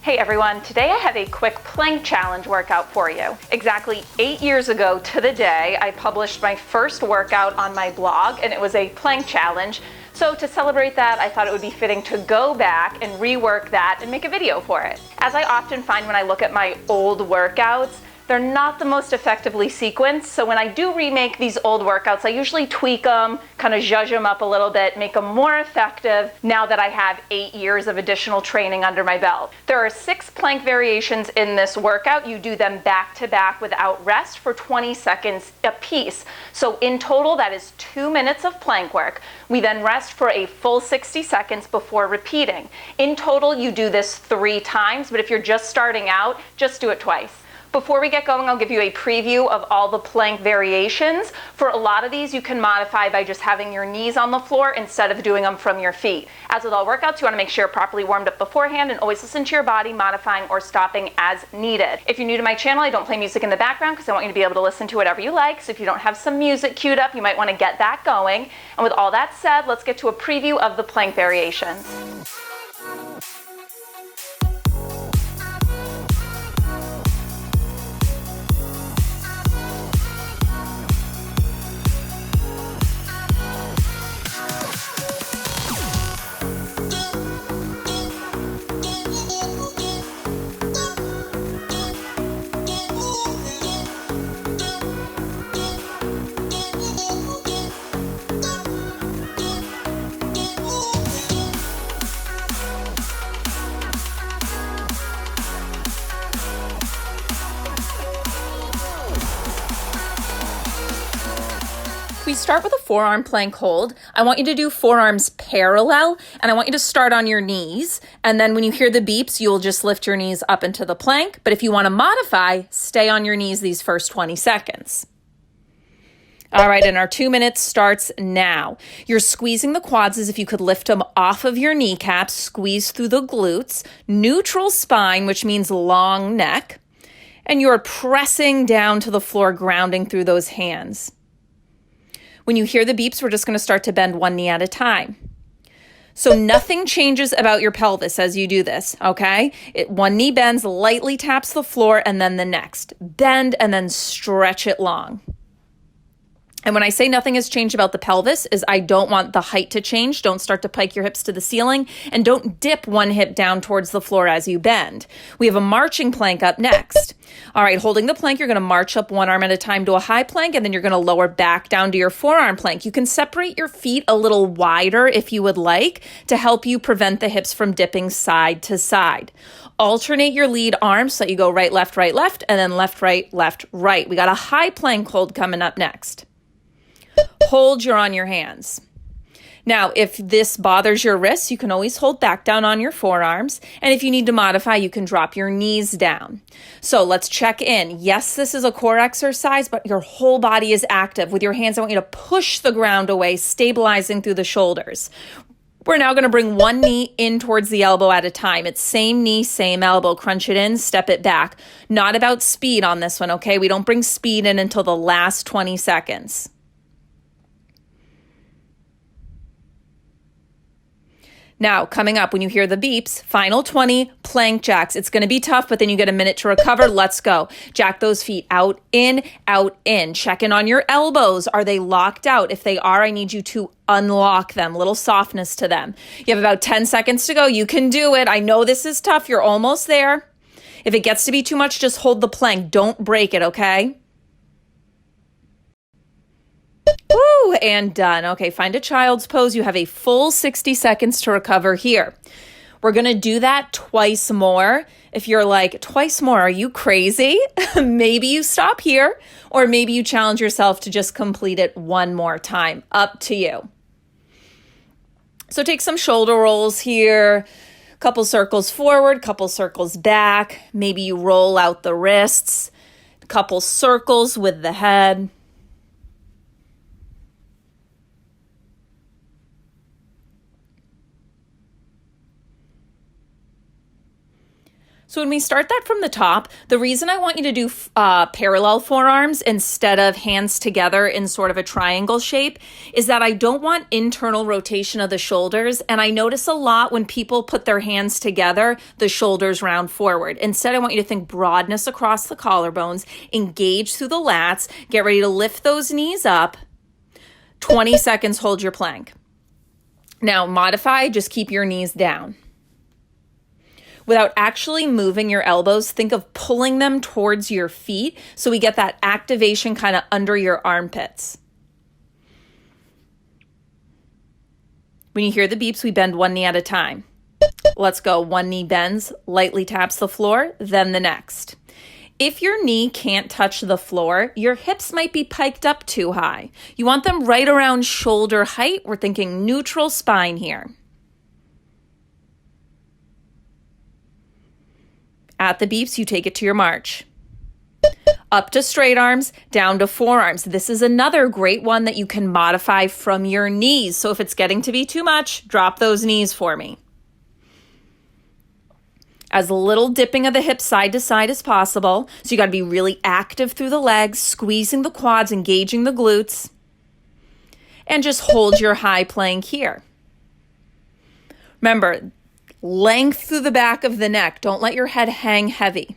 Hey everyone, today I have a quick plank challenge workout for you. Exactly 8 years ago to the day, I published my first workout on my blog, and it was a plank challenge. So to celebrate that, I thought it would be fitting to go back and rework that and make a video for it. As I often find when I look at my old workouts, they're not the most effectively sequenced, so when I do remake these old workouts, I usually tweak them, kind of zhuzh them up a little bit, make them more effective now that I have 8 years of additional training under my belt. There are 6 plank variations in this workout. You do them back to back without rest for 20 seconds a piece. So in total, that is 2 minutes of plank work. We then rest for a full 60 seconds before repeating. In total, you do this 3 times, but if you're just starting out, just do it twice. Before we get going, I'll give you a preview of all the plank variations. For a lot of these, you can modify by just having your knees on the floor instead of doing them from your feet. As with all workouts, you want to make sure you're properly warmed up beforehand and always listen to your body, modifying or stopping as needed. If you're new to my channel, I don't play music in the background because I want you to be able to listen to whatever you like. So if you don't have some music queued up, you might want to get that going. And with all that said, let's get to a preview of the plank variations. We start with a forearm plank hold. I want you to do forearms parallel, and I want you to start on your knees. And then when you hear the beeps, you'll just lift your knees up into the plank. But if you want to modify, stay on your knees these first 20 seconds. All right, and our 2 minutes starts now. You're squeezing the quads as if you could lift them off of your kneecaps, squeeze through the glutes, neutral spine, which means long neck, and you're pressing down to the floor, grounding through those hands. When you hear the beeps, we're just going to start to bend one knee at a time. So nothing changes about your pelvis as you do this, okay? One knee bends, lightly taps the floor, and then the next. Bend and then stretch it long. And when I say nothing has changed about the pelvis, is I don't want the height to change. Don't start to pike your hips to the ceiling, and don't dip one hip down towards the floor as you bend. We have a marching plank up next. All right, holding the plank, you're going to march up one arm at a time to a high plank, and then you're going to lower back down to your forearm plank. You can separate your feet a little wider if you would like to help you prevent the hips from dipping side to side. Alternate your lead arms so that you go right, left, and then left, right. We got a high plank hold coming up next. Hold, you're on your hands. Now, if this bothers your wrists, you can always hold back down on your forearms. And if you need to modify, you can drop your knees down. So let's check in. Yes, this is a core exercise, but your whole body is active. With your hands, I want you to push the ground away, stabilizing through the shoulders. We're now going to bring one knee in towards the elbow at a time. It's same knee, same elbow. Crunch it in, step it back. Not about speed on this one, okay? We don't bring speed in until the last 20 seconds. Now, coming up, when you hear the beeps, final 20, plank jacks. It's going to be tough, but then you get a minute to recover. Let's go. Jack those feet out, in, out, in. Check in on your elbows. Are they locked out? If they are, I need you to unlock them. Little softness to them. You have about 10 seconds to go. You can do it. I know this is tough. You're almost there. If it gets to be too much, just hold the plank. Don't break it, okay? Woo, and done. Okay, find a child's pose. You have a full 60 seconds to recover here. We're going to do that twice more. If you're like, twice more, are you crazy? Maybe you stop here, or maybe you challenge yourself to just complete it one more time. Up to you. So take some shoulder rolls here. Couple circles forward, couple circles back. Maybe you roll out the wrists. Couple circles with the head. So when we start that from the top, the reason I want you to do parallel forearms instead of hands together in sort of a triangle shape is that I don't want internal rotation of the shoulders. And I notice a lot when people put their hands together, the shoulders round forward. Instead, I want you to think broadness across the collarbones, engage through the lats, get ready to lift those knees up. 20 seconds, hold your plank. Now modify, just keep your knees down. Without actually moving your elbows, think of pulling them towards your feet so we get that activation kind of under your armpits. When you hear the beeps, we bend one knee at a time. Let's go. One knee bends, lightly taps the floor, then the next. If your knee can't touch the floor, your hips might be piked up too high. You want them right around shoulder height. We're thinking neutral spine here. At the beeps, you take it to your march. Up to straight arms, down to forearms. This is another great one that you can modify from your knees. So if it's getting to be too much, drop those knees for me. As little dipping of the hips side to side as possible. So you got to be really active through the legs, squeezing the quads, engaging the glutes. And just hold your high plank here. Remember, length through the back of the neck. Don't let your head hang heavy.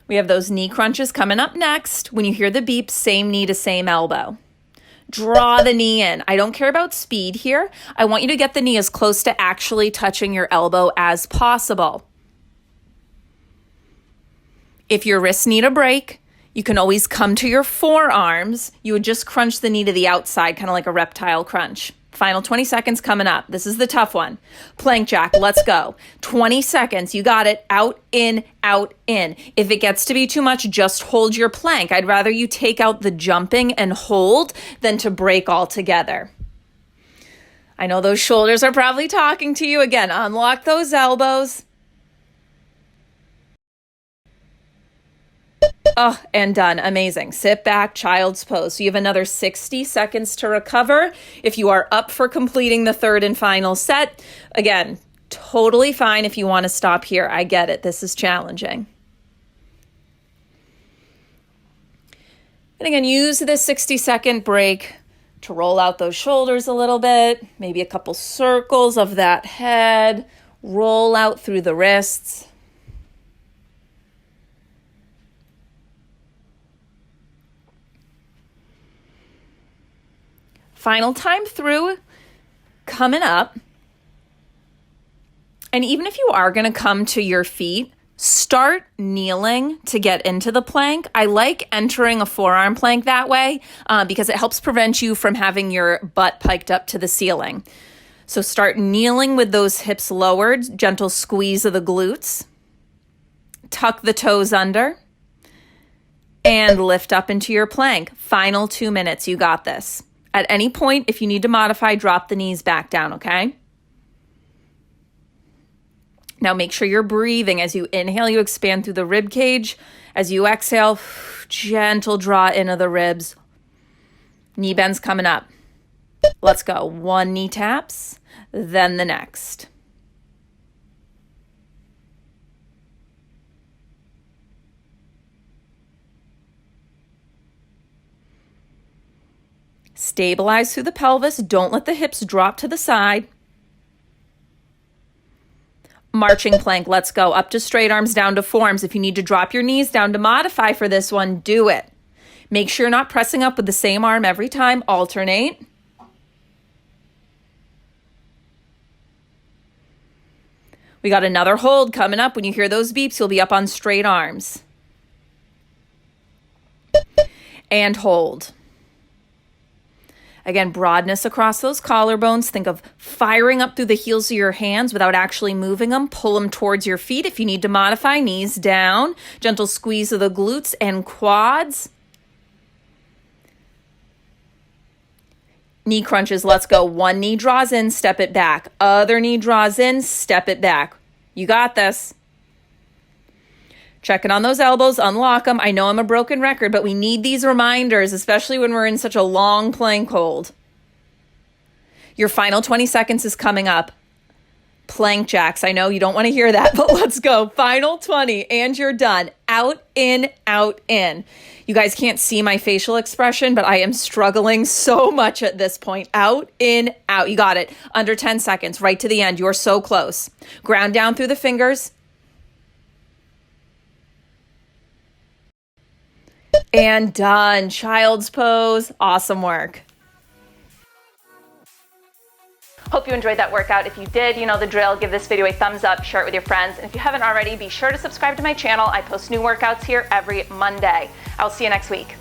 We have those knee crunches coming up next. When you hear the beep, same knee to same elbow. Draw the knee in. I don't care about speed here. I want you to get the knee as close to actually touching your elbow as possible. If your wrists need a break, you can always come to your forearms. You would just crunch the knee to the outside, kind of like a reptile crunch. Final 20 seconds coming up. This is the tough one. Plank jack, let's go. 20 seconds, you got it. Out, in, out, in. If it gets to be too much, just hold your plank. I'd rather you take out the jumping and hold than to break altogether. I know those shoulders are probably talking to you. Again, unlock those elbows. Oh, and done. Amazing. Sit back, child's pose. So you have another 60 seconds to recover. If you are up for completing the third and final set, again, totally fine if you want to stop here. I get it. This is challenging. And again, use this 60-second break to roll out those shoulders a little bit, maybe a couple circles of that head, roll out through the wrists. Final time through, coming up. And even if you are going to come to your feet, start kneeling to get into the plank. I like entering a forearm plank that way because it helps prevent you from having your butt piked up to the ceiling. So start kneeling with those hips lowered, gentle squeeze of the glutes. Tuck the toes under and lift up into your plank. Final 2 minutes, you got this. At any point, if you need to modify, drop the knees back down, okay? Now make sure you're breathing. As you inhale, you expand through the rib cage. As you exhale, gentle draw into the ribs. Knee bends coming up. Let's go. One knee taps, then the next. Stabilize through the pelvis. Don't let the hips drop to the side. Marching plank. Let's go. Up to straight arms, down to forearms. If you need to drop your knees down to modify for this one, do it. Make sure you're not pressing up with the same arm every time. Alternate. We got another hold coming up. When you hear those beeps, you'll be up on straight arms. And hold. Again, broadness across those collarbones. Think of firing up through the heels of your hands without actually moving them. Pull them towards your feet. If you need to modify, knees down. Gentle squeeze of the glutes and quads. Knee crunches, let's go. One knee draws in, step it back. Other knee draws in, step it back. You got this. Checking on those elbows, unlock them. I know I'm a broken record, but we need these reminders, especially when we're in such a long plank hold. Your final 20 seconds is coming up. Plank jacks. I know you don't want to hear that, but let's go. Final 20 and you're done. Out, in, out, in. You guys can't see my facial expression, but I am struggling so much at this point. Out, in, out. You got it. Under 10 seconds, right to the end. You're so close. Ground down through the fingers. And done. Child's pose. Awesome work. Hope you enjoyed that workout. If you did, you know the drill. Give this video a thumbs up, share it with your friends. And if you haven't already, be sure to subscribe to my channel. I post new workouts here every Monday. I'll see you next week.